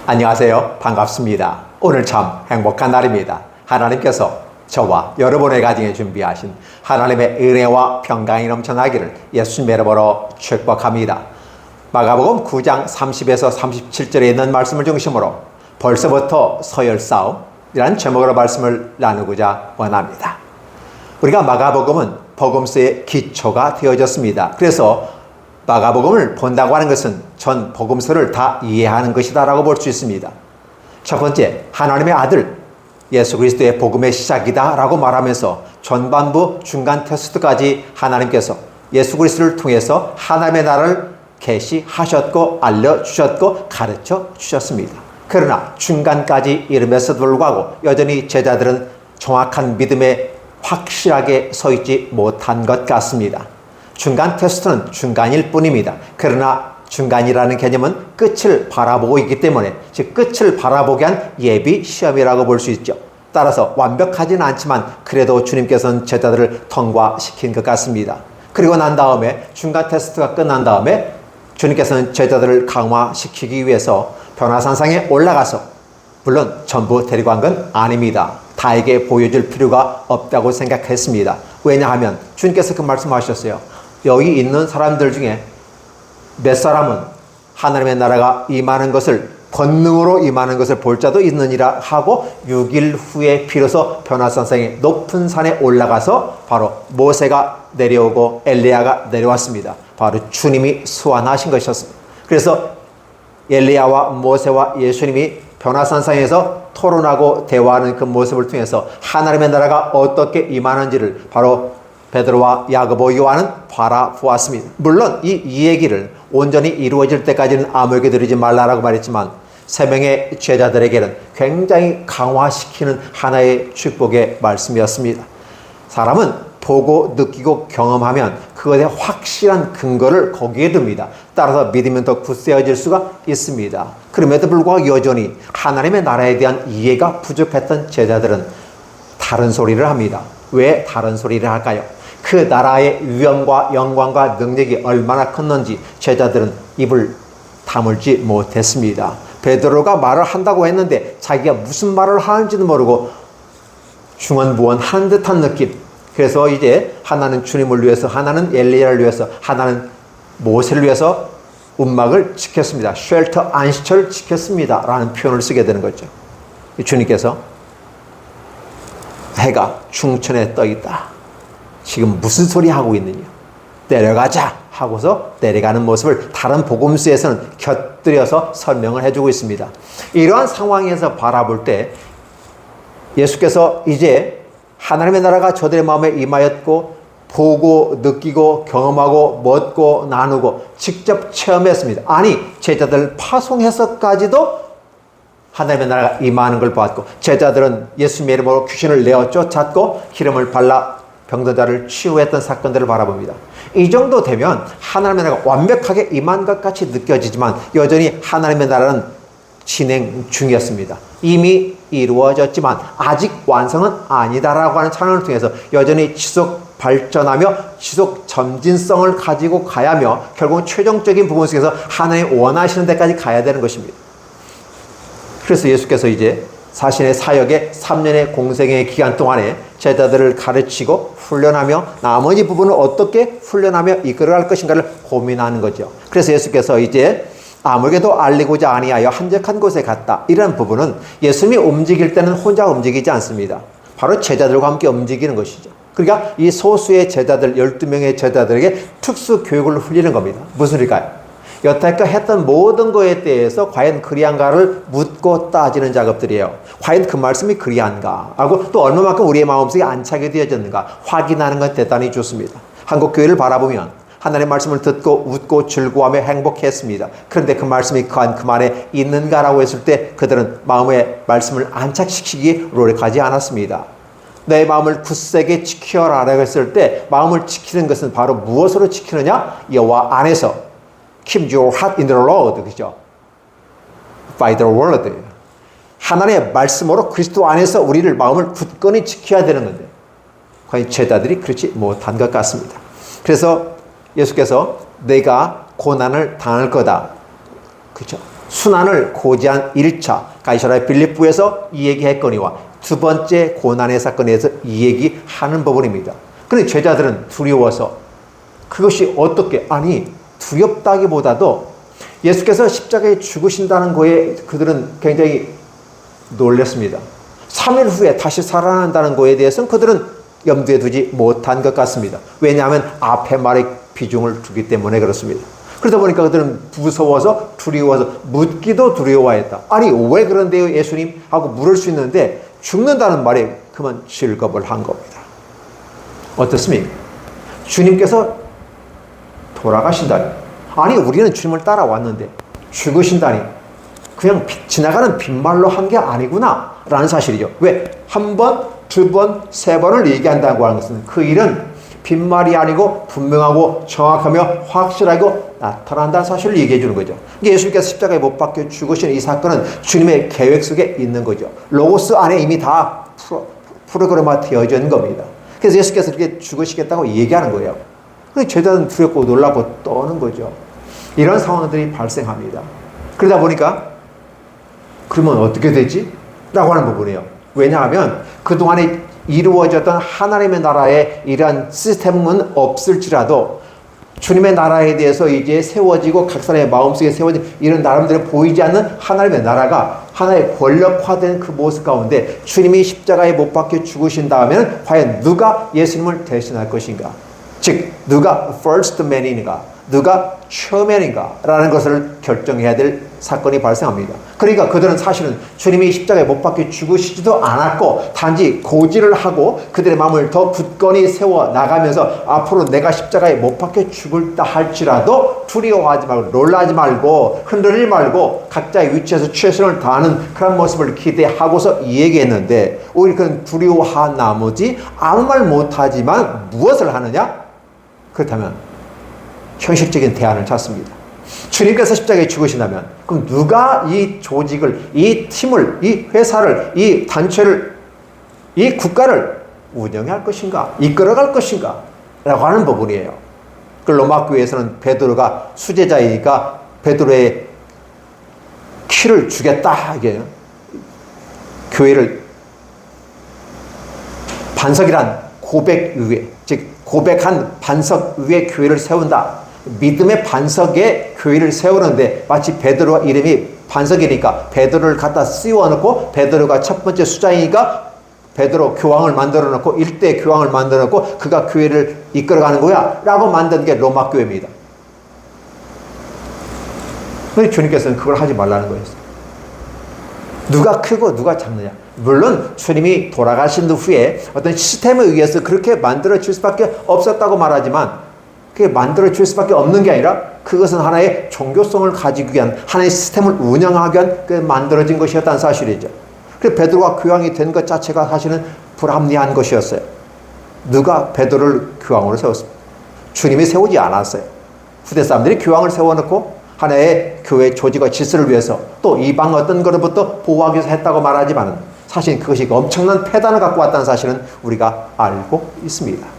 안녕하세요. 반갑습니다. 오늘 참 행복한 날입니다. 하나님께서 저와 여러분의 가정에 준비하신 하나님의 은혜와 평강이 넘쳐나기를 예수님의 이름으로 축복합니다. 마가복음 9장 30에서 37절에 있는 말씀을 중심으로 벌써부터 서열싸움이라는 제목으로 말씀을 나누고자 원합니다. 우리가 마가복음은 복음서의 기초가 되어졌습니다. 그래서 마가복음을 본다고 하는 것은 전 복음서를 다 이해하는 것이다 라고 볼 수 있습니다. 첫 번째, 하나님의 아들 예수 그리스도의 복음의 시작이다 라고 말하면서 전반부 중간 테스트까지 하나님께서 예수 그리스도를 통해서 하나님의 나라를 계시하셨고 알려주셨고 가르쳐 주셨습니다. 그러나 중간까지 이름에서도 불구하고 여전히 제자들은 정확한 믿음에 확실하게 서 있지 못한 것 같습니다. 중간 테스트는 중간일 뿐입니다. 그러나 중간이라는 개념은 끝을 바라보고 있기 때문에 즉 끝을 바라보게 한 예비 시험이라고 볼 수 있죠. 따라서 완벽하지는 않지만 그래도 주님께서는 제자들을 통과시킨 것 같습니다. 그리고 난 다음에 중간 테스트가 끝난 다음에 주님께서는 제자들을 강화시키기 위해서 변화산상에 올라가서 물론 전부 데리고 간 건 아닙니다. 다에게 보여줄 필요가 없다고 생각했습니다. 왜냐하면 주님께서 그 말씀하셨어요. 여기 있는 사람들 중에 몇 사람은 하나님의 나라가 임하는 것을 권능으로 임하는 것을 볼 자도 있느니라 하고 6일 후에 비로소 변화산상의 높은 산에 올라가서 바로 모세가 내려오고 엘리야가 내려왔습니다. 바로 주님이 소환하신 것이었습니다. 그래서 엘리야와 모세와 예수님이 변화산상에서 토론하고 대화하는 그 모습을 통해서 하나님의 나라가 어떻게 임하는지를 바로 베드로와 야고보 요한은 바라보았습니다. 물론 이 얘기를 온전히 이루어질 때까지는 아무에게 드리지 말라라고 말했지만 세 명의 제자들에게는 굉장히 강화시키는 하나의 축복의 말씀이었습니다. 사람은 보고 느끼고 경험하면 그것에 확실한 근거를 거기에 둡니다. 따라서 믿으면 더 굳세어질 수가 있습니다. 그럼에도 불구하고 여전히 하나님의 나라에 대한 이해가 부족했던 제자들은 다른 소리를 합니다. 왜 다른 소리를 할까요? 그 나라의 위엄과 영광과 능력이 얼마나 컸는지 제자들은 입을 다물지 못했습니다. 베드로가 말을 한다고 했는데 자기가 무슨 말을 하는지도 모르고 중언부언하는 듯한 느낌. 그래서 이제 하나는 주님을 위해서, 하나는 엘리야를 위해서, 하나는 모세를 위해서 움막을 지켰습니다. 쉘터 안식처를 지켰습니다 라는 표현을 쓰게 되는 거죠. 주님께서 해가 충천에 떠 있다. 지금 무슨 소리 하고 있느냐? 내려가자 하고서 내려가는 모습을 다른 복음서에서는 곁들여서 설명을 해주고 있습니다. 이러한 상황에서 바라볼 때 예수께서 이제 하나님의 나라가 저들의 마음에 임하였고 보고 느끼고 경험하고 먹고 나누고 직접 체험했습니다. 아니 제자들 파송해서까지도 하나님의 나라가 임하는 걸 보았고 제자들은 예수님의 이름으로 귀신을 내어 쫓았고 기름을 발라 병든 자를 치유했던 사건들을 바라봅니다. 이 정도 되면 하나님의 나라가 완벽하게 임한 것 같이 느껴지지만 여전히 하나님의 나라는 진행 중이었습니다. 이미 이루어졌지만 아직 완성은 아니다라고 하는 찬양을 통해서 여전히 지속 발전하며 지속 점진성을 가지고 가야 하며 결국은 최종적인 부분 속에서 하나님 원하시는 데까지 가야 되는 것입니다. 그래서 예수께서 이제 자신의 사역의 3년의 공생의 기간 동안에 제자들을 가르치고 훈련하며 나머지 부분을 어떻게 훈련하며 이끌어갈 것인가를 고민하는 거죠. 그래서 예수께서 이제 아무에게도 알리고자 아니하여 한적한 곳에 갔다. 이런 부분은 예수님이 움직일 때는 혼자 움직이지 않습니다. 바로 제자들과 함께 움직이는 것이죠. 그러니까 이 소수의 제자들 12명의 제자들에게 특수 교육을 흘리는 겁니다. 무슨 일일까요? 여태까지 했던 모든 것에 대해서 과연 그리한가를 묻고 따지는 작업들이에요. 과연 그 말씀이 그리한가 하고 또 얼마만큼 우리의 마음속에 안착이 되어졌는가 확인하는 건 대단히 좋습니다. 한국 교회를 바라보면 하나님의 말씀을 듣고 웃고 즐거워하며 행복했습니다. 그런데 그 말씀이 그 안에 있는가라고 했을 때 그들은 마음의 말씀을 안착시키기 노력하지 않았습니다. 내 마음을 굳세게 지켜라라고 했을 때 마음을 지키는 것은 바로 무엇으로 지키느냐? 여호와 안에서 Keep your heart in the Lord. 그죠? By the word. 하나님의 말씀으로 그리스도 안에서 우리를 마음을 굳건히 지켜야 되는 건데 과연 제자들이 그렇지 못한 것 같습니다. 그래서 예수께서 내가 고난을 당할 거다. 그렇죠? 순환을 고지한 1차 가이사랴 빌립보에서 이 얘기했거니와 두 번째 고난의 사건에서 이 얘기하는 부분입니다. 그런데 제자들은 두려워서 그것이 어떻게, 아니 두렵다기보다도 예수께서 십자가에 죽으신다는 거에 그들은 굉장히 놀랐습니다. 3일 후에 다시 살아난다는 거에 대해서는 그들은 염두에 두지 못한 것 같습니다. 왜냐하면 앞에 말에 비중을 두기 때문에 그렇습니다. 그러다 보니까 그들은 무서워서 두려워서 묻기도 두려워했다. 아니 왜 그런데요 예수님? 하고 물을 수 있는데 죽는다는 말에 그만 질겁을 한 겁니다. 어떻습니까? 주님께서 돌아가신다니, 아니 우리는 주님을 따라왔는데 죽으신다니 그냥 지나가는 빈말로 한 게 아니구나 라는 사실이죠. 왜? 한 번, 두 번, 세 번을 얘기한다고 하는 것은 그 일은 빈말이 아니고 분명하고 정확하며 확실하고 나타난다는 사실을 얘기해 주는 거죠. 예수님께서 십자가에 못 박혀 죽으신 이 사건은 주님의 계획 속에 있는 거죠. 로고스 안에 이미 다 프로그램화 되어져 있는 겁니다. 그래서 예수께서 이렇게 죽으시겠다고 얘기하는 거예요. 그래서 제자들은 두렵고 놀라고 떠는 거죠. 이런 상황들이 발생합니다. 그러다 보니까 그러면 어떻게 되지? 라고 하는 부분이에요. 왜냐하면 그동안에 이루어졌던 하나님의 나라의 이러한 시스템은 없을지라도 주님의 나라에 대해서 이제 세워지고 각 사람의 마음속에 세워진 이런 나름대로 보이지 않는 하나님의 나라가 하나의 권력화된 그 모습 가운데 주님이 십자가에 못 박혀 죽으신 다음에는 과연 누가 예수님을 대신할 것인가? 즉 누가 first man인가? 누가 처음엔인가? 라는 것을 결정해야 될 사건이 발생합니다. 그러니까 그들은 사실은 주님이 십자가에 못 박혀 죽으시지도 않았고 단지 고지를 하고 그들의 마음을 더 굳건히 세워 나가면서 앞으로 내가 십자가에 못 박혀 죽을다 할지라도 두려워하지 말고 놀라지 말고 흔들리지 말고 각자의 위치에서 최선을 다하는 그런 모습을 기대하고서 얘기했는데 오히려 그는 두려워한 나머지 아무 말 못하지만 무엇을 하느냐? 그렇다면 현실적인 대안을 찾습니다. 주님께서 십자가에 죽으신다면 그럼 누가 이 조직을, 이 팀을, 이 회사를, 이 단체를, 이 국가를 운영할 것인가? 이끌어갈 것인가? 라고 하는 부분이에요. 그 로마 교회에서는 베드로가 수제자이니까 베드로의 키를 주겠다. 이게 교회를 반석이란 고백 위에, 즉 고백한 반석 위에 교회를 세운다. 믿음의 반석에 교회를 세우는데 마치 베드로 이름이 반석이니까 베드로를 갖다 씌워놓고 베드로가 첫 번째 수장이니까 베드로 교황을 만들어 놓고 일대 교황을 만들어 놓고 그가 교회를 이끌어가는 거야 라고 만든 게 로마 교회입니다. 그런데 주님께서는 그걸 하지 말라는 거였어요. 누가 크고 누가 작느냐. 물론 주님이 돌아가신 후에 어떤 시스템에 의해서 그렇게 만들어질 수밖에 없었다고 말하지만 그게 만들어질 수밖에 없는 게 아니라 그것은 하나의 종교성을 가지기 위한 하나의 시스템을 운영하기 위한 그 만들어진 것이었다는 사실이죠. 그래서 베드로가 교황이 된 것 자체가 사실은 불합리한 것이었어요. 누가 베드로를 교황으로 세웠습니까? 주님이 세우지 않았어요. 후대 사람들이 교황을 세워놓고 하나의 교회 조직과 질서를 위해서 또 이방 어떤 것로부터 보호하기 위해서 했다고 말하지만 사실 그것이 엄청난 폐단을 갖고 왔다는 사실은 우리가 알고 있습니다.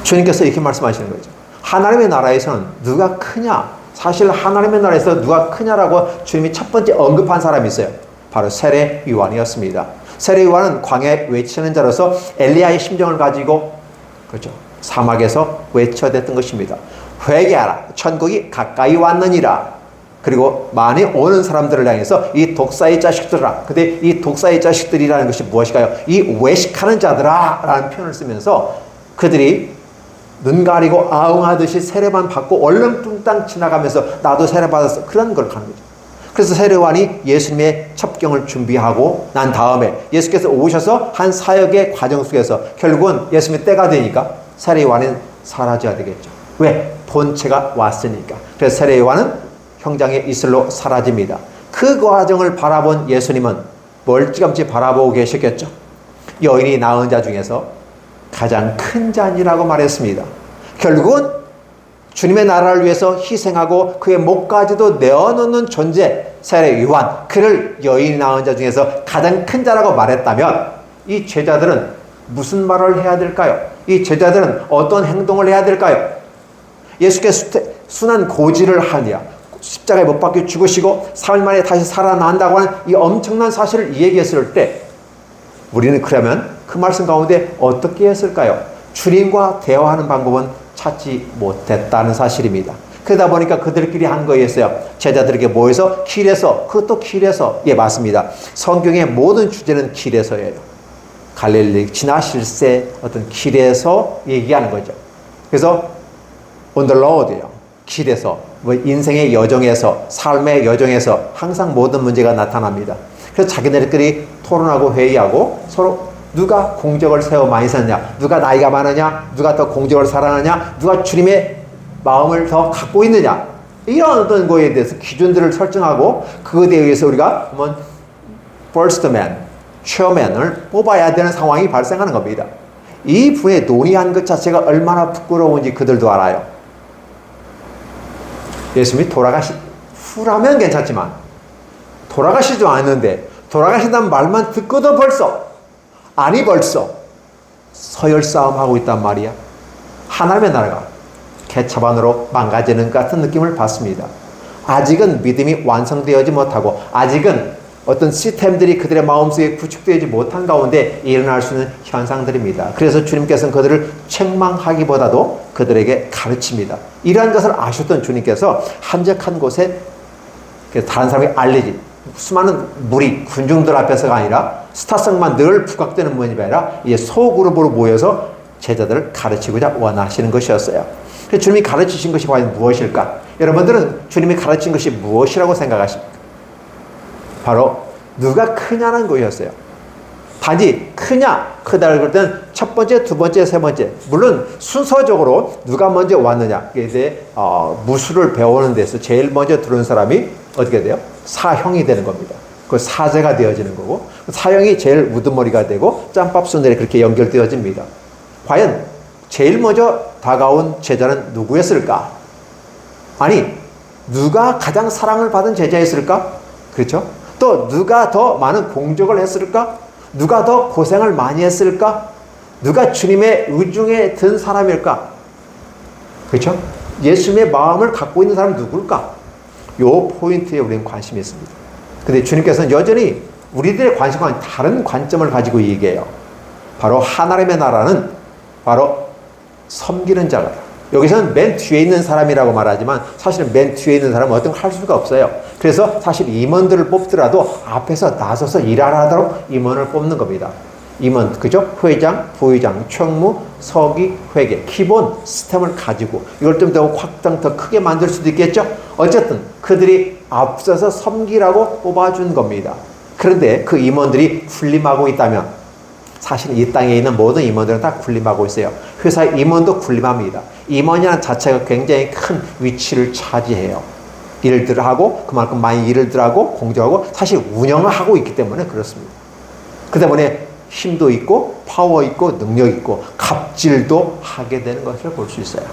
주님께서 이렇게 말씀하시는 거죠. 하나님의 나라에서는 누가 크냐? 사실 하나님의 나라에서 누가 크냐라고 주님이 첫 번째 언급한 사람이 있어요. 바로 세례 요한이었습니다. 세례 요한은 광야에 외치는 자로서 엘리야의 심정을 가지고 그렇죠. 사막에서 외쳐댔던 것입니다. 회개하라. 천국이 가까이 왔느니라. 그리고 많이 오는 사람들을 향해서 이 독사의 자식들아. 근데 이 독사의 자식들이라는 것이 무엇일까요? 이 외식하는 자들아 라는 표현을 쓰면서 그들이 눈 가리고 아웅하듯이 세례만 받고 얼렁뚱땅 지나가면서 나도 세례 받았어. 그런 걸 하는 거죠. 그래서 세례요한이 예수님의 첩경을 준비하고 난 다음에 예수께서 오셔서 한 사역의 과정 속에서 결국은 예수님의 때가 되니까 세례요한은 사라져야 되겠죠. 왜? 본체가 왔으니까. 그래서 세례요한은 형장의 이슬로 사라집니다. 그 과정을 바라본 예수님은 멀찌감치 바라보고 계셨겠죠. 여인이 낳은 자 중에서 가장 큰 자니라고 말했습니다. 결국은 주님의 나라를 위해서 희생하고 그의 목까지도 내어놓는 존재 세례 요한, 그를 여인이 낳은 자 중에서 가장 큰 자라고 말했다면 이 제자들은 무슨 말을 해야 될까요? 이 제자들은 어떤 행동을 해야 될까요? 예수께서 순한 고지를 하느냐, 십자가에 못 박혀 죽으시고 3일 만에 다시 살아난다고 하는 이 엄청난 사실을 얘기했을 때 우리는 그러면 그 말씀 가운데 어떻게 했을까요? 주님과 대화하는 방법은 찾지 못했다는 사실입니다. 그러다 보니까 그들끼리 한 거였어요. 제자들에게 모여서 길에서, 그것도 길에서, 예, 맞습니다. 성경의 모든 주제는 길에서예요. 갈릴리 지나실 새 어떤 길에서 얘기하는 거죠. 그래서 on the road예요. 길에서, 뭐 인생의 여정에서, 삶의 여정에서 항상 모든 문제가 나타납니다. 그래서 자기네들끼리 토론하고 회의하고 서로 누가 공적을 세워 많이 사느냐, 누가 나이가 많으냐, 누가 더 공적을 사랑하느냐, 누가 주님의 마음을 더 갖고 있느냐, 이런 어떤 거에 대해서 기준들을 설정하고 그것에 의해서 우리가 한번 first man, chairman을 뽑아야 되는 상황이 발생하는 겁니다. 이 분의 논의한 것 자체가 얼마나 부끄러운지 그들도 알아요. 예수님이 후라면 괜찮지만 돌아가시지도 않는데 돌아가신다는 말만 듣고도 벌써 서열 싸움하고 있단 말이야. 하나님의 나라가 개차반으로 망가지는 것 같은 느낌을 받습니다. 아직은 믿음이 완성되어지 못하고 아직은 어떤 시스템들이 그들의 마음속에 구축되지 못한 가운데 일어날 수 있는 현상들입니다. 그래서 주님께서는 그들을 책망하기보다도 그들에게 가르칩니다. 이러한 것을 아셨던 주님께서 한적한 곳에 다른 사람이 알리지, 수많은 무리, 군중들 앞에서가 아니라 스타성만 늘 부각되는 모습이 아니라 이제 소그룹으로 모여서 제자들을 가르치고자 원하시는 것이었어요. 그래서 주님이 가르치신 것이 과연 무엇일까? 여러분들은 주님이 가르친 것이 무엇이라고 생각하십니까? 바로 누가 크냐는 것이었어요. 단지 크냐, 크다를 그럴 때는 첫 번째, 두 번째, 세 번째. 물론 순서적으로 누가 먼저 왔느냐. 이제 무술을 배우는 데서 제일 먼저 들어온 사람이 어떻게 돼요? 사형이 되는 겁니다. 그 사제가 되어지는 거고 사형이 제일 우두머리가 되고 짬밥 순례에 그렇게 연결되어집니다. 과연 제일 먼저 다가온 제자는 누구였을까? 아니, 누가 가장 사랑을 받은 제자였을까? 그렇죠? 또 누가 더 많은 공적을 했을까? 누가 더 고생을 많이 했을까? 누가 주님의 의중에 든 사람일까? 그렇죠? 예수님의 마음을 갖고 있는 사람은 누굴까? 요 포인트에 우리는 관심이 있습니다. 근데 주님께서는 여전히 우리들의 관심과는 다른 관점을 가지고 얘기해요. 바로 하나님의 나라는 바로 섬기는 자가. 여기서는 맨 뒤에 있는 사람이라고 말하지만 사실은 맨 뒤에 있는 사람은 어떤 걸 할 수가 없어요. 그래서 사실 임원들을 뽑더라도 앞에서 나서서 일하도록 임원을 뽑는 겁니다. 임원, 그죠? 회장, 부회장, 총무, 서기, 회계. 기본 시스템을 가지고 이걸 좀 더 확장 더 크게 만들 수도 있겠죠? 어쨌든 그들이 앞서서 섬기라고 뽑아준 겁니다. 그런데 그 임원들이 군림하고 있다면 사실 이 땅에 있는 모든 임원들은 다 군림하고 있어요. 회사 임원도 군림합니다. 임원이라는 자체가 굉장히 큰 위치를 차지해요. 일들을 하고 그만큼 많이 일을 하고 공정하고 사실 운영을 하고 있기 때문에 그렇습니다. 그 때문에 힘도 있고 파워 있고 능력 있고 갑질도 하게 되는 것을 볼 수 있어요.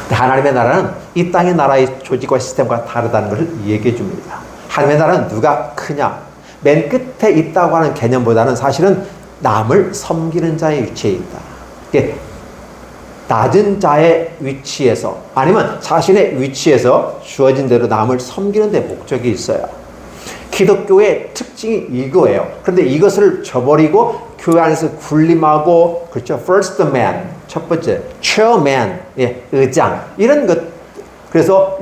하나님의 나라는 이 땅의 나라의 조직과 시스템과 다르다는 것을 얘기해 줍니다. 하나님의 나라는 누가 크냐? 맨 끝에 있다고 하는 개념보다는 사실은 남을 섬기는 자의 위치에 있다. 낮은 자의 위치에서 아니면 자신의 위치에서 주어진 대로 남을 섬기는 데 목적이 있어요. 기독교의 특징이 이거예요. 그런데 이것을 저버리고 교회 안에서 군림하고, 그렇죠? First man, 첫 번째, chairman, 예, 의장, 이런 것. 그래서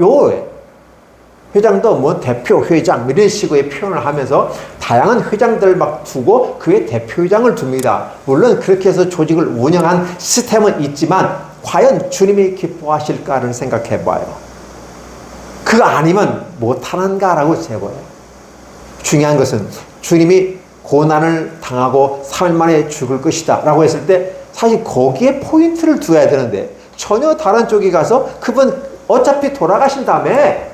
회장도 뭐 대표 회장 이런 식의 표현을 하면서 다양한 회장들을 막 두고 그의 대표 회장을 둡니다. 물론 그렇게 해서 조직을 운영한 시스템은 있지만 과연 주님이 기뻐하실까를 생각해 봐요. 그거 아니면 못하는가라고 제보해요. 중요한 것은 주님이 고난을 당하고 3일 만에 죽을 것이다 라고 했을 때 사실 거기에 포인트를 두어야 되는데 전혀 다른 쪽에 가서 그분 어차피 돌아가신 다음에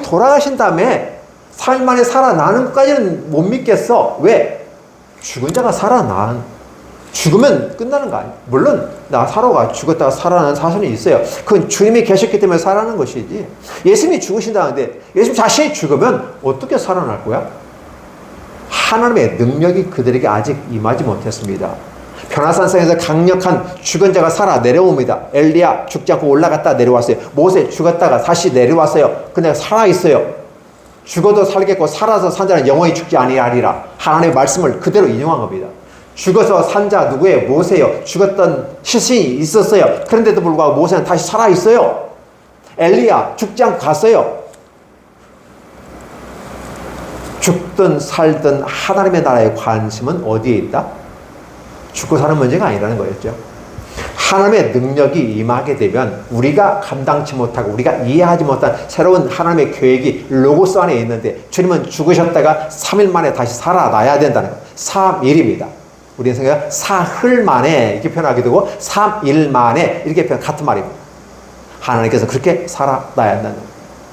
돌아가신 다음에 3일 만에 살아나는 것까지는 못 믿겠어. 왜? 죽은 자가 죽으면 끝나는 거 아니에요. 물론 나사로가 죽었다가 살아나는 사실은 있어요. 그건 주님이 계셨기 때문에 살아나는 것이지. 예수님이 죽으신다는데 예수님 자신이 죽으면 어떻게 살아날 거야? 하나님의 능력이 그들에게 아직 임하지 못했습니다. 변화산성에서 강력한 죽은 자가 살아 내려옵니다. 엘리야 죽지 않고 올라갔다 내려왔어요. 모세 죽었다가 다시 내려왔어요. 그냥 살아있어요. 죽어도 살겠고 살아서 산 자는 영원히 죽지 아니하리라. 하나님의 말씀을 그대로 인용한 겁니다. 죽어서 산 자 누구예요? 모세요. 죽었던 시신이 있었어요. 그런데도 불구하고 모세는 다시 살아있어요. 엘리야 죽지 않고 갔어요. 죽든 살든 하나님의 나라의 관심은 어디에 있다? 죽고 사는 문제가 아니라는 거였죠. 하나님의 능력이 임하게 되면 우리가 감당치 못하고 우리가 이해하지 못한 새로운 하나님의 계획이 로고스 안에 있는데, 주님은 죽으셨다가 3일 만에 다시 살아나야 된다는 거예요. 3일입니다. 우리는 생각해 사흘 만에 이렇게 표현하게 되고 3일 만에 이렇게 표현, 같은 말입니다. 하나님께서 그렇게 살아나야 한다는 거예요.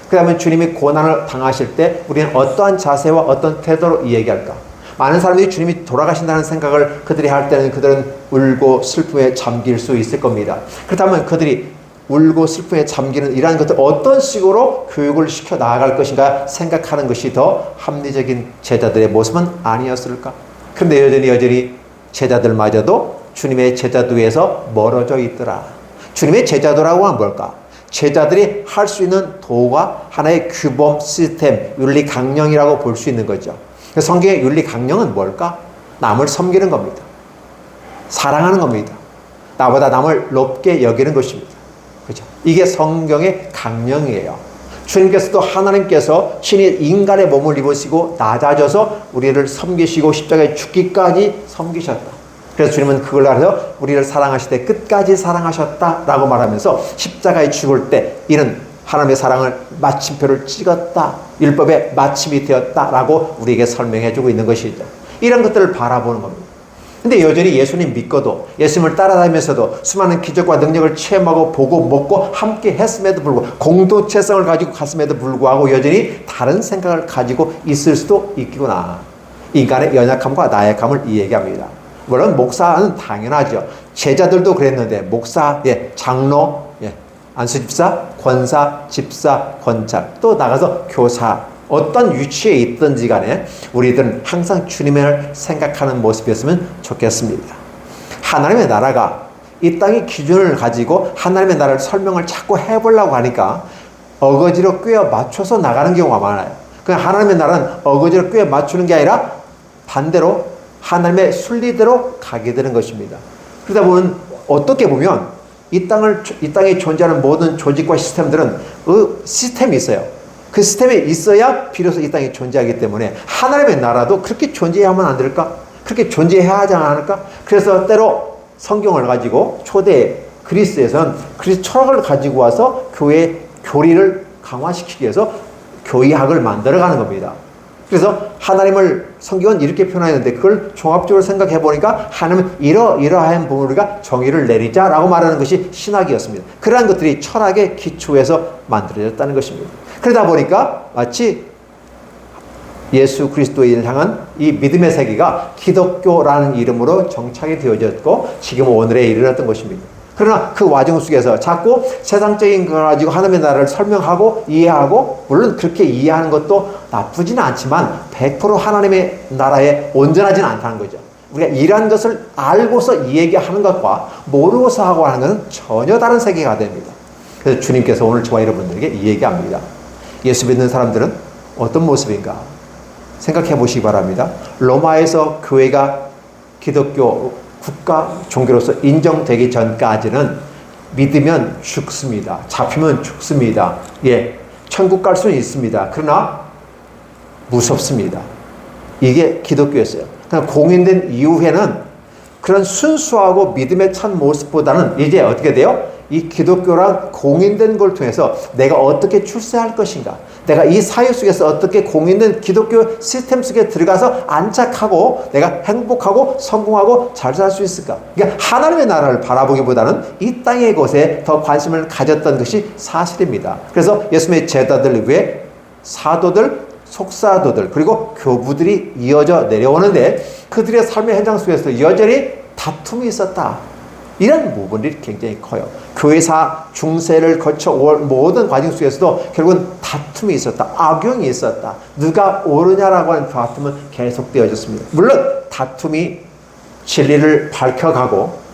그 다음에 주님이 고난을 당하실 때 우리는 어떠한 자세와 어떤 태도로 이야기할까? 많은 사람들이 주님이 돌아가신다는 생각을 그들이 할 때는 그들은 울고 슬픔에 잠길 수 있을 겁니다. 그렇다면 그들이 울고 슬픔에 잠기는 이러한 것들 어떤 식으로 교육을 시켜 나아갈 것인가 생각하는 것이 더 합리적인 제자들의 모습은 아니었을까? 그런데 여전히 제자들마저도 주님의 제자도에서 멀어져 있더라. 주님의 제자도라고 하면 뭘까? 제자들이 할 수 있는 도가 하나의 규범, 시스템, 윤리 강령이라고 볼 수 있는 거죠. 성경의 윤리 강령은 뭘까? 남을 섬기는 겁니다. 사랑하는 겁니다. 나보다 남을 높게 여기는 것입니다. 그렇죠? 이게 성경의 강령이에요. 주님께서도 하나님께서 신이 인간의 몸을 입으시고 낮아져서 우리를 섬기시고 십자가에 죽기까지 섬기셨다. 그래서 주님은 그걸 알아서 우리를 사랑하실 때 끝까지 사랑하셨다라고 말하면서 십자가에 죽을 때 이는 하나님의 사랑을 마침표를 찍었다. 율법의 마침이 되었다라고 우리에게 설명해주고 있는 것이죠. 이런 것들을 바라보는 겁니다. 근데 여전히 예수님 믿고도 예수님을 따라다니면서도 수많은 기적과 능력을 체험하고 보고 먹고 함께 했음에도 불구하고 공동체성을 가지고 갔음에도 불구하고 여전히 다른 생각을 가지고 있을 수도 있구나. 인간의 연약함과 나약함을 이 얘기합니다. 물론 목사는 당연하죠. 제자들도 그랬는데 목사, 장로, 안수집사, 권사, 집사, 권찰, 또 나가서 교사, 어떤 위치에 있든지 간에 우리들은 항상 주님을 생각하는 모습이었으면 좋겠습니다. 하나님의 나라가 이 땅의 기준을 가지고 하나님의 나라를 설명을 자꾸 해보려고 하니까 어거지로 꿰어 맞춰서 나가는 경우가 많아요. 그냥 하나님의 나라는 어거지로 꿰어 맞추는 게 아니라 반대로 하나님의 순리대로 가게 되는 것입니다. 그러다 보면 어떻게 보면 이 땅에 존재하는 모든 조직과 시스템들은 그 시스템이 있어요. 그 시스템이 있어야 비로소 이 땅이 존재하기 때문에 하나님의 나라도 그렇게 존재하면 안 될까? 그렇게 존재해야 하지 않을까? 그래서 때로 성경을 가지고 초대 그리스에서는 그리스 철학을 가지고 와서 교회 교리를 강화시키기 위해서 교의학을 만들어가는 겁니다. 그래서 하나님을 성경은 이렇게 표현하는데 그걸 종합적으로 생각해 보니까 하나님은 이러한 부분을 우리가 정의를 내리자라고 말하는 것이 신학이었습니다. 그러한 것들이 철학의 기초에서 만들어졌다는 것입니다. 그러다 보니까 마치 예수 그리스도를 향한 이 믿음의 세계가 기독교라는 이름으로 정착이 되어졌고 지금 오늘에 이르렀던 것입니다. 그러나 그 와중 속에서 자꾸 세상적인 걸 가지고 하나님의 나라를 설명하고 이해하고, 물론 그렇게 이해하는 것도 나쁘지는 않지만 100% 하나님의 나라에 온전하지는 않다는 거죠. 우리가 이러한 것을 알고서 이 얘기하는 것과 모르고서 하고 하는 것은 전혀 다른 세계가 됩니다. 그래서 주님께서 오늘 저와 여러분들에게 이 얘기합니다. 예수 믿는 사람들은 어떤 모습인가 생각해 보시기 바랍니다. 로마에서 교회가 기독교 국가 종교로서 인정되기 전까지는 믿으면 죽습니다. 잡히면 죽습니다. 천국 갈 수는 있습니다. 그러나 무섭습니다. 이게 기독교였어요. 그러나 공인된 이후에는 그런 순수하고 믿음의 찬 모습보다는 이제 어떻게 돼요? 이 기독교란 공인된 걸 통해서 내가 어떻게 출세할 것인가, 내가 이 사회 속에서 어떻게 공인된 기독교 시스템 속에 들어가서 안착하고 내가 행복하고 성공하고 잘 살 수 있을까. 그러니까 하나님의 나라를 바라보기보다는 이 땅의 것에 더 관심을 가졌던 것이 사실입니다. 그래서 예수님의 제자들 위해 사도들, 속사도들, 그리고 교부들이 이어져 내려오는데 그들의 삶의 현장 속에서 여전히 다툼이 있었다. 이런 부분이 굉장히 커요. 교회사 중세를 거쳐 온 모든 과정 속에서도 결국은 다툼이 있었다. 악용이 있었다. 누가 옳으냐라고 하는 다툼은 계속되어졌습니다. 물론 다툼이 진리를 밝혀가고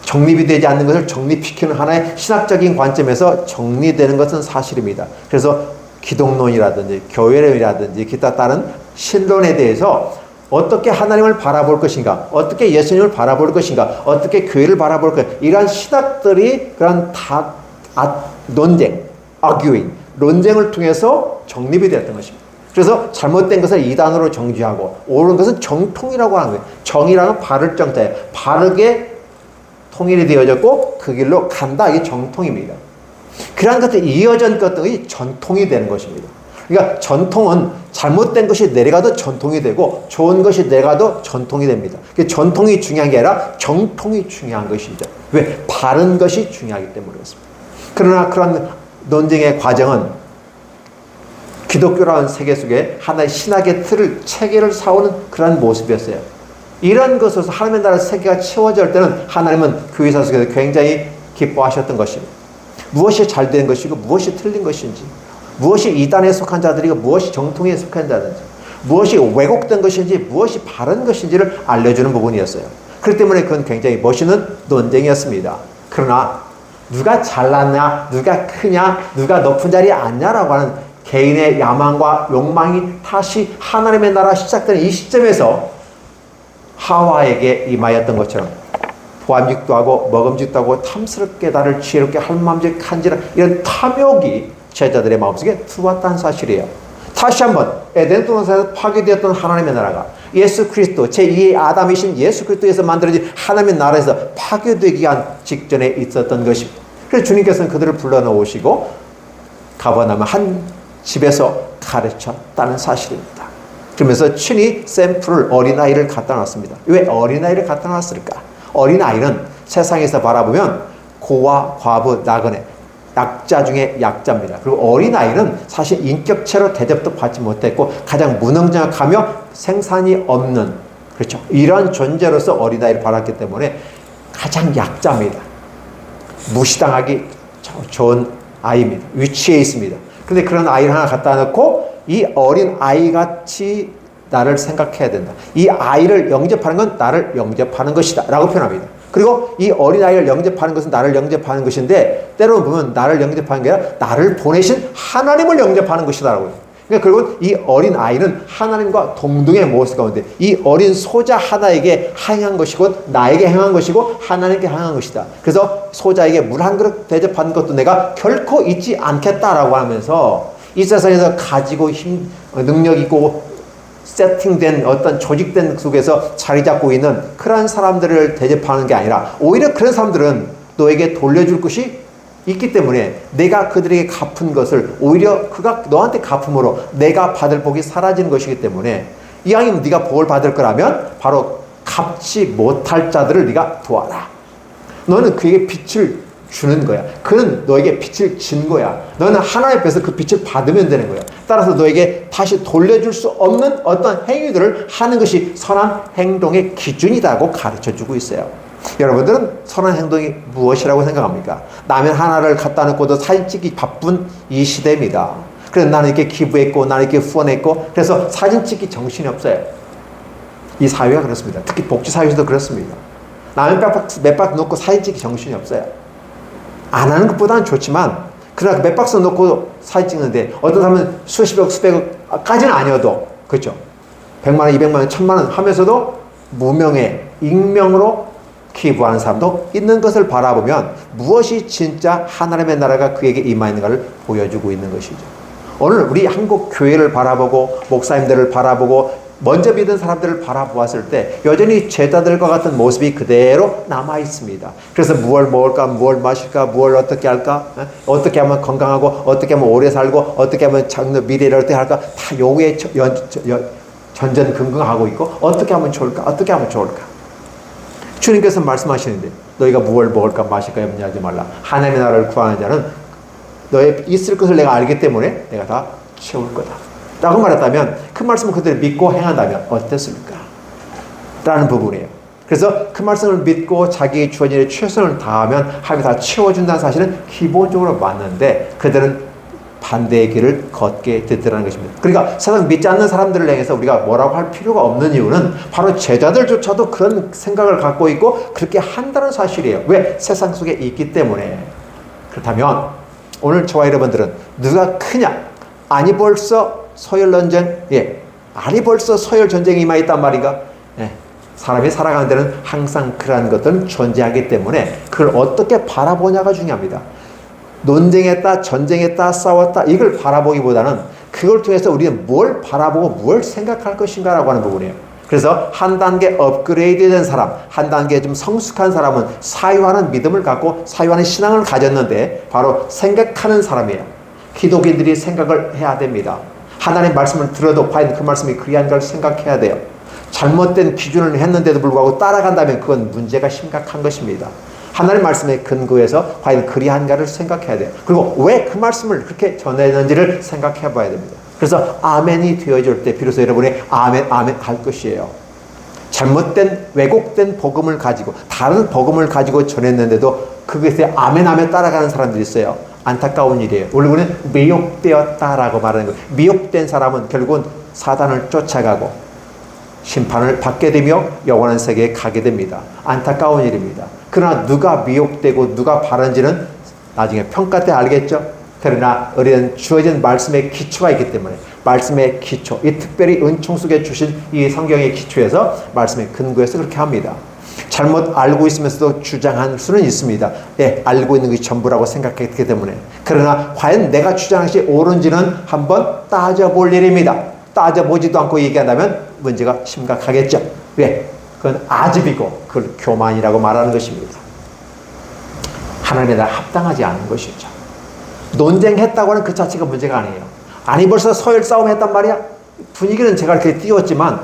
정립이 되지 않는 것을 정립시키는 하나의 신학적인 관점에서 정리되는 것은 사실입니다. 그래서 기독론이라든지 교회론이라든지 기타 다른 신론에 대해서 어떻게 하나님을 바라볼 것인가, 어떻게 예수님을 바라볼 것인가, 어떻게 교회를 바라볼 것인가, 이러한 신학들이 그런 논쟁, arguing, 논쟁을 통해서 정립이 되었던 것입니다. 그래서 잘못된 것을 이단으로 정죄하고 옳은 것은 정통이라고 하는 거예요. 정의라는 바를 정자예요. 바르게 통일이 되어졌고 그 길로 간다. 이게 정통입니다. 그러한 것들이 이어진 것들이 전통이 되는 것입니다. 그러니까 전통은 잘못된 것이 내려가도 전통이 되고 좋은 것이 내려가도 전통이 됩니다. 전통이 중요한 게 아니라 정통이 중요한 것이죠. 왜? 바른 것이 중요하기 때문에 그렇습니다. 그러나 그런 논쟁의 과정은 기독교라는 세계 속에 하나의 신학의 틀을, 체계를 세우는 그런 모습이었어요. 이런 것으로서 하나님의 나라 세계가 채워질 때는 하나님은 그 의사 속에서 굉장히 기뻐하셨던 것입니다. 무엇이 잘된 것이고 무엇이 틀린 것인지, 무엇이 이단에 속한 자들이고 무엇이 정통에 속한 자든지, 무엇이 왜곡된 것인지 무엇이 바른 것인지를 알려주는 부분이었어요. 그렇기 때문에 그건 굉장히 멋있는 논쟁이었습니다. 그러나 누가 잘났냐, 누가 크냐, 누가 높은 자리에 앉냐라고 하는 개인의 야망과 욕망이 다시 하나님의 나라 시작되는 이 시점에서 하와에게 임하였던 것처럼 보암직도 하고 먹음직도 하고 탐스럽게 나를 지혜롭게 할망직한지라 이런 탐욕이 제자들의 마음속에 들어왔다는 사실이에요. 다시 한번 에덴 동산에서 파괴되었던 하나님의 나라가 예수 그리스도 제2의 아담이신 예수 그리스도에서 만들어진 하나님의 나라에서 파괴되기 위한 직전에 있었던 것입니다. 그래서 주님께서는 그들을 불러놓으시고 가버나움 한 집에서 가르쳤다는 사실입니다. 그러면서 친히 샘플을 어린아이를 갖다 놨습니다. 왜 어린아이를 갖다 놨을까? 어린아이는 세상에서 바라보면 고와 과부, 나그네, 약자 중에 약자입니다. 그리고 어린아이는 사실 인격체로 대접도 받지 못했고 가장 무능력하며 생산이 없는, 그렇죠, 이런 존재로서 어린아이를 바랐기 때문에 가장 약자입니다. 무시당하기 좋은 아이입니다. 위치에 있습니다. 그런데 그런 아이를 하나 갖다 놓고 이 어린 아이같이 나를 생각해야 된다. 이 아이를 영접하는 건 나를 영접하는 것이다 라고 표현합니다. 그리고 이 어린아이를 영접하는 것은 나를 영접하는 것인데 때로는 보면 나를 영접하는 게 아니라 나를 보내신 하나님을 영접하는 것이다 라고 해요. 그러니까 결국은 이 어린아이는 하나님과 동등의 모습 가운데 이 어린 소자 하나에게 행한 것이고 나에게 행한 것이고 하나님께 행한 것이다. 그래서 소자에게 물 한 그릇 대접하는 것도 내가 결코 잊지 않겠다라고 하면서 이 세상에서 가지고 능력 있고 세팅된 어떤 조직된 속에서 자리 잡고 있는 그런 사람들을 대접하는 게 아니라 오히려 그런 사람들은 너에게 돌려줄 것이 있기 때문에 내가 그들에게 갚은 것을 오히려 그가 너한테 갚음으로 내가 받을 복이 사라지는 것이기 때문에 이왕이면 네가 복을 받을 거라면 바로 갚지 못할 자들을 네가 도와라. 너는 그에게 빛을 주는 거야. 그는 너에게 빛을 진 거야. 너는 하나님 앞에서 그 빛을 받으면 되는 거야. 따라서 너에게 다시 돌려줄 수 없는 어떤 행위들을 하는 것이 선한 행동의 기준이라고 가르쳐주고 있어요. 여러분들은 선한 행동이 무엇이라고 생각합니까? 라면 하나를 갖다 놓고도 사진 찍기 바쁜 이 시대입니다. 그래서 나는 이렇게 기부했고 나는 이렇게 후원했고 그래서 사진 찍기 정신이 없어요. 이 사회가 그렇습니다. 특히 복지사회에서도 그렇습니다. 라면 몇 박스 놓고 사진 찍기 정신이 없어요. 안 하는 것보다는 좋지만 그러나 몇 박스 놓고 사진 찍는데 어떤 사람은 수십억 수백억까지는 아니어도 그렇죠. 100만 원, 200만 원, 1000만 원 하면서도 무명의 익명으로 기부하는 사람도 있는 것을 바라보면 무엇이 진짜 하나님의 나라가 그에게 임하는가를 보여주고 있는 것이죠. 오늘 우리 한국 교회를 바라보고 목사님들을 바라보고 먼저 믿은 사람들을 바라보았을 때 여전히 제자들과 같은 모습이 그대로 남아 있습니다. 그래서 무엇을 먹을까, 무엇을 마실까, 무엇을 어떻게 할까, 어떻게 하면 건강하고 어떻게 하면 오래 살고 어떻게 하면 장래 미래를 어떻게 할까 다 요구에 전전긍긍하고 있고 어떻게 하면 좋을까, 어떻게 하면 좋을까. 주님께서 말씀하시는데 너희가 무엇을 먹을까 마실까 염려하지 말라. 하나님의 나라를 구하는 자는 너의 있을 것을 내가 알기 때문에 내가 다 채울 거다 라고 말했다면 그 말씀을 그대로 믿고 행한다면 어땠을까 라는 부분이에요. 그래서 그 말씀을 믿고 자기의 주어진 일에 최선을 다하면 하나님이 다 채워준다는 사실은 기본적으로 맞는데 그들은 반대의 길을 걷게 됐다는 것입니다. 그러니까 세상 믿지 않는 사람들을 향해서 우리가 뭐라고 할 필요가 없는 이유는 바로 제자들조차도 그런 생각을 갖고 있고 그렇게 한다는 사실이에요. 왜? 세상 속에 있기 때문에. 그렇다면 오늘 저와 여러분들은 누가 크냐? 아니 벌써 서열전쟁, 아니 벌써 서열전쟁이 임하였단 말인가? 사람이 살아가는 데는 항상 그러한 것들은 존재하기 때문에 그걸 어떻게 바라보냐가 중요합니다. 논쟁했다, 전쟁했다, 싸웠다 이걸 바라보기보다는 그걸 통해서 우리는 뭘 바라보고 뭘 생각할 것인가라고 하는 부분이에요. 그래서 한 단계 업그레이드 된 사람, 한 단계 좀 성숙한 사람은 사유하는 믿음을 갖고 사유하는 신앙을 가졌는데 바로 생각하는 사람이에요. 기독인들이 생각을 해야 됩니다. 하나님 말씀을 들어도 과연 그 말씀이 그리한가를 생각해야 돼요. 잘못된 기준을 했는데도 불구하고 따라간다면 그건 문제가 심각한 것입니다. 하나님 말씀에 근거해서 과연 그리한가를 생각해야 돼요. 그리고 왜 그 말씀을 그렇게 전했는지를 생각해 봐야 됩니다. 그래서 아멘이 되어질 때 비로소 여러분이 아멘 할 것이에요. 잘못된 왜곡된 복음을 가지고 다른 복음을 가지고 전했는데도 그것에 아멘 따라가는 사람들이 있어요. 안타까운 일이에요. 우리는 미혹되었다라고 말하는 거예요. 미혹된 사람은 결국은 사단을 쫓아가고 심판을 받게 되며 영원한 세계에 가게 됩니다. 안타까운 일입니다. 그러나 누가 미혹되고 누가 바른지는 나중에 평가 때 알겠죠? 그러나 우리는 주어진 말씀의 기초가 있기 때문에 말씀의 기초, 이 특별히 은총 속에 주신 이 성경의 기초에서 말씀의 근거에서 그렇게 합니다. 잘못 알고 있으면서도 주장할 수는 있습니다. 알고 있는 것이 전부라고 생각했기 때문에. 그러나 과연 내가 주장한 것이 옳은지는 한번 따져볼 일입니다. 따져보지도 않고 얘기한다면 문제가 심각하겠죠. 왜? 그건 아집이고 그걸 교만이라고 말하는 것입니다. 하나님에 따라 합당하지 않은 것이죠. 논쟁했다고 하는 그 자체가 문제가 아니에요. 아니 벌써 서열 싸움 했단 말이야? 분위기는 제가 이렇게 띄웠지만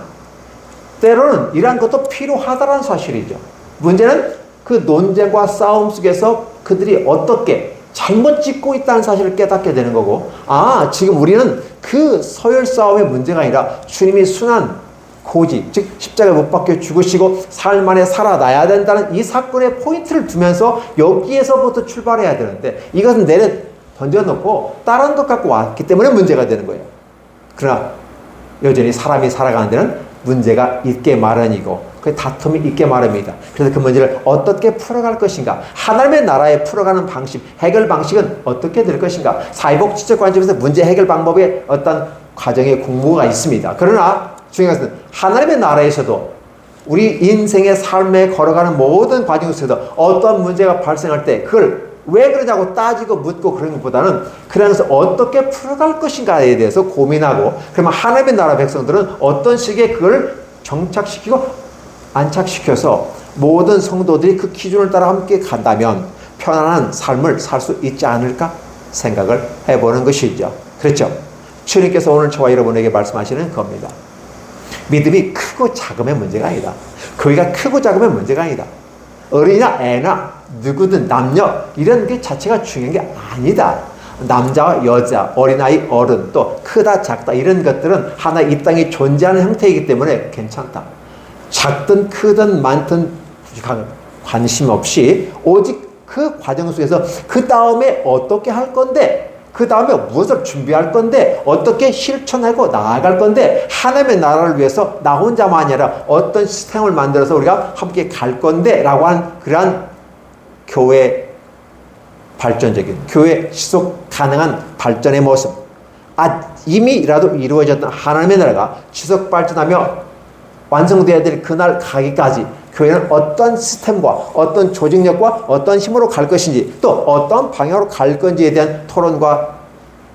때로는 이러한 것도 필요하다는 사실이죠. 문제는 그 논쟁과 싸움 속에서 그들이 어떻게 잘못 짓고 있다는 사실을 깨닫게 되는 거고, 지금 우리는 그 서열 싸움의 문제가 아니라 주님이 순한 고지, 즉 십자가에 못 박혀 죽으시고 사흘 만에 살아나야 된다는 이 사건의 포인트를 두면서 여기에서부터 출발해야 되는데 이것은 내려 던져놓고 다른 것 갖고 왔기 때문에 문제가 되는 거예요. 그러나 여전히 사람이 살아가는 데는 문제가 있게 마련이고 그 다툼이 있게 마련입니다. 그래서 그 문제를 어떻게 풀어갈 것인가, 하나님의 나라에 풀어가는 방식, 해결 방식은 어떻게 될 것인가, 사회복지적 관점에서 문제 해결 방법에 어떤 과정의 공부가 있습니다. 그러나 중요한 것은 하나님의 나라에서도 우리 인생의 삶에 걸어가는 모든 과정 속에서 어떤 문제가 발생할 때 그걸 왜 그러냐고 따지고 묻고 그런 것보다는 그러면서 어떻게 풀어갈 것인가에 대해서 고민하고, 그러면 하나님의 나라 백성들은 어떤 식의 그걸 정착시키고 안착시켜서 모든 성도들이 그 기준을 따라 함께 간다면 편안한 삶을 살 수 있지 않을까 생각을 해보는 것이죠. 그렇죠? 주님께서 오늘 저와 여러분에게 말씀하시는 겁니다. 믿음이 크고 작음의 문제가 아니다. 거기가 크고 작음의 문제가 아니다. 어린이나 애나 누구든 남녀 이런 게 자체가 중요한 게 아니다. 남자와 여자, 어린아이, 어른, 또 크다 작다 이런 것들은 하나 이 땅에 존재하는 형태이기 때문에 괜찮다. 작든 크든 많든 관심 없이 오직 그 과정 속에서 그 다음에 어떻게 할 건데, 그 다음에 무엇을 준비할 건데, 어떻게 실천하고 나아갈 건데, 하나님의 나라를 위해서 나 혼자만 아니라 어떤 시스템을 만들어서 우리가 함께 갈 건데 라고 한 그러한 교회 발전적인, 교회 지속 가능한 발전의 모습, 이미라도 이루어졌던 하나님의 나라가 지속 발전하며 완성되어야 될 그날 가기까지 교회는 어떤 시스템과 어떤 조직력과 어떤 힘으로 갈 것인지, 또 어떤 방향으로 갈 건지에 대한 토론과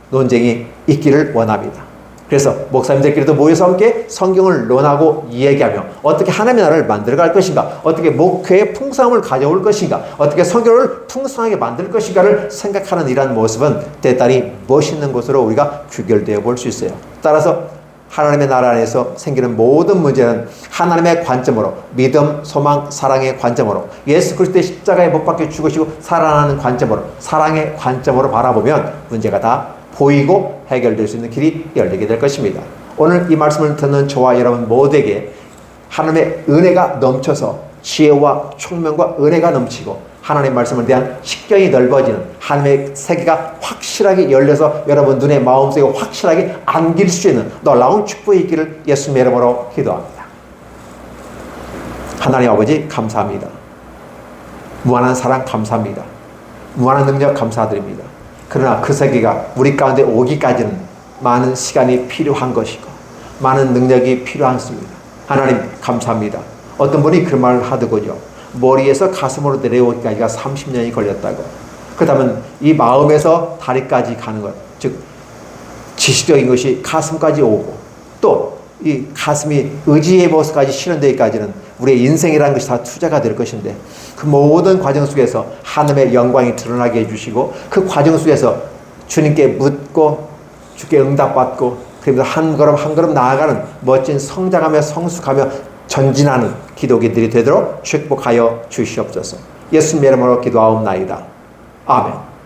논쟁이 있기를 원합니다. 그래서 목사님들끼리도 모여서 함께 성경을 논하고 이야기하며 어떻게 하나님의 나라를 만들어갈 것인가, 어떻게 목회의 풍성함을 가져올 것인가, 어떻게 성경을 풍성하게 만들 것인가를 생각하는 이러한 모습은 대단히 멋있는 것으로 우리가 규결되어 볼 수 있어요. 따라서 하나님의 나라 안에서 생기는 모든 문제는 하나님의 관점으로, 믿음, 소망, 사랑의 관점으로, 예수 그리스도의 십자가에 못 박혀 죽으시고 살아나는 관점으로, 사랑의 관점으로 바라보면 문제가 다 보이고 해결될 수 있는 길이 열리게 될 것입니다. 오늘 이 말씀을 듣는 저와 여러분 모두에게 하나님의 은혜가 넘쳐서 지혜와 총명과 은혜가 넘치고 하나님 말씀에 대한 식견이 넓어지는 하나님의 세계가 확실하게 열려서 여러분 눈에 마음속에 확실하게 안길 수 있는 놀라운 축복이 있기를 예수님의 이름으로 기도합니다. 하나님 아버지 감사합니다. 무한한 사랑 감사합니다. 무한한 능력 감사드립니다. 그러나 그 세계가 우리 가운데 오기까지는 많은 시간이 필요한 것이고 많은 능력이 필요하습니다. 하나님 감사합니다. 어떤 분이 그 말을 하더군요. 머리에서 가슴으로 내려오기까지가 30년이 걸렸다고. 그렇다면 이 마음에서 다리까지 가는 것, 즉 지식적인 것이 가슴까지 오고 또 이 가슴이 의지의 모습까지 실현되기까지는 우리의 인생이라는 것이 다 투자가 될 것인데 그 모든 과정 속에서 하나님의 영광이 드러나게 해주시고 그 과정 속에서 주님께 묻고 주께 응답받고 그러면서 한 걸음 한 걸음 나아가는 멋진 성장하며 성숙하며 전진하는 기도기들이 되도록 축복하여 주시옵소서. 예수님의 이름으로 기도하옵나이다. 아멘.